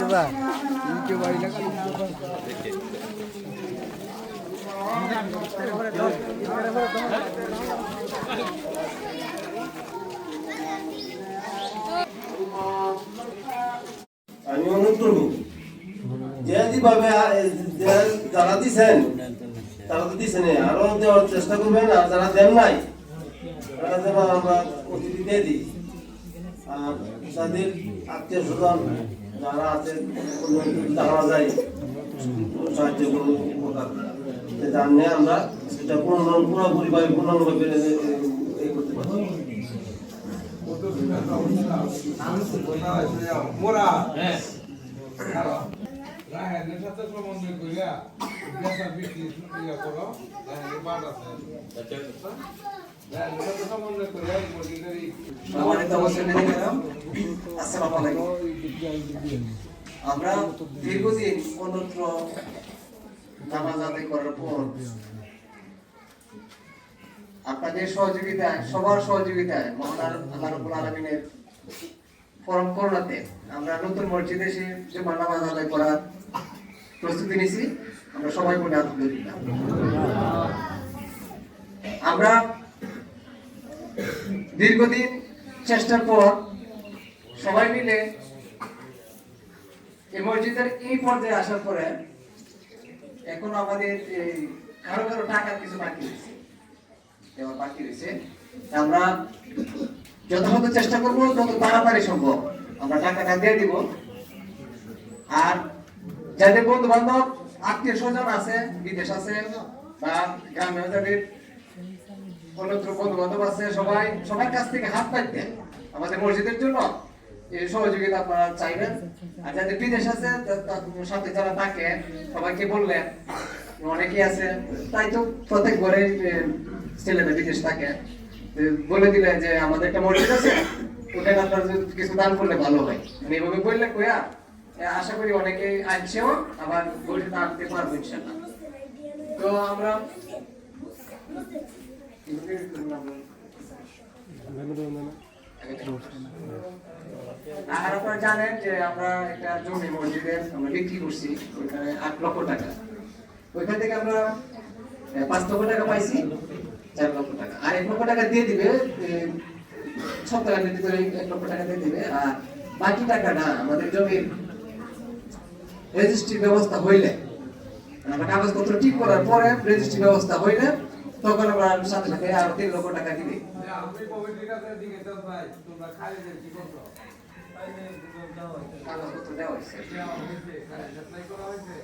দাদা YouTube ID লাগা আমি অনুরোধ করবো যে যেভাবে যারা দিচ্ছেন তারা তো দিচ্ছেন আরো দেওয়ার চেষ্টা করবেন, আর যারা দেন নাই তারা যেন আমরা অতিথি দিয়ে দিই। আর তাদের আত্মীয় স্বজন যারা আছে জানা যায় সাহায্য করবো, উপকার জানলে আমরা সেটা পুরোপুরিভাবে পূর্ণাঙ্গভাবে এই করতে পারি। মোরা রাহেনের সাথে সমন্বয় করিয়া দেশা বিক্রি ইয়া করো, রাহেনের বাট আছে রাহেনের সাথে সমন্বয় করিয়া মসজিদের সম্মানিত অবস্থানে গেলাম। আসসালামু আলাইকুম। আমরা দীর্ঘদিন অন্যত্র নামাজ আদায় করার পর আপনাদের সহযোগিতায়, সবার সহযোগিতায়, মহান আল্লাহ রাব্বুল আলামিনের পরম করুণাতে আমরা নতুন মসজিদে এসে জুমার নামাজ আদায় করার প্রস্তুতি নিয়েছি। আমরা সবাই বলে আলহামদুলিল্লাহ। আমরা দীর্ঘদিন চেষ্টার পর সবাই মিলে এই মসজিদের এই পর্যায়ে আসার পরে এখন আমাদের কারো কারো টাকার কিছু বাকি রয়েছে, দেওয়ার বাকি রয়েছে। আমরা যথাযথ চেষ্টা করবো যত তাড়াতাড়ি সম্ভব আমরা টাকাটা দিয়ে দিব। আর যাদের বন্ধু বান্ধব আত্মীয় স্বজন আছে, বিদেশ আছে বা গ্রামে যাদের অন্যত্র বন্ধু বান্ধব আছে, সবার কাছ থেকে হাত পাইতে আমাদের মসজিদের জন্য এই সহযোগিতা আপনারা চাইবেন। আর যাদের বিদেশ আছে তাদের সাথে যারা থাকে সবাইকে বললেন, অনেকেই আছে তাই তো প্রত্যেক ঘরে ছেলেদের বিদেশ থাকে, বলে দিলে যে আমাদের একটা মসজিদ আছে ওখানে আপনারা কিছু দান করলে ভালো হয়। এইভাবে বললে কয়া আশা করি অনেকে আসছেও, আবার বসে আনতে পারবো ইনশাআল্লাহ। তো আমরা আর আপনারা জানেন যে আমরা একটা জমি মসজিদের আমরা বিক্রি করছি, ওইখানে 8 লক্ষ টাকা। ওইখান থেকে আমরা 5 লক্ষ টাকা পাইছি, 4 লক্ষ টাকা। আর 1 লক্ষ টাকা দিয়ে দিবে সপ্তাহের ভিতরে, 1 লক্ষ টাকা দিয়ে দিবে। আর বাকি টাকাটা আমাদের জমির রেজিস্ট্রি ব্যবস্থা হইলে, আমরা কাগজপত্র ঠিক করার পরে রেজিস্ট্রি ব্যবস্থা হইলে তখন আমরা সাথে সাথে আর 3 লক্ষ টাকা দিবে। আমি কমিটির কাছে দিকে তো ভাই তোমরা খালি কি করছো, কাগজপত্র দেওয়া হয়েছে, খালি সাপ্লাই করা হয়েছে।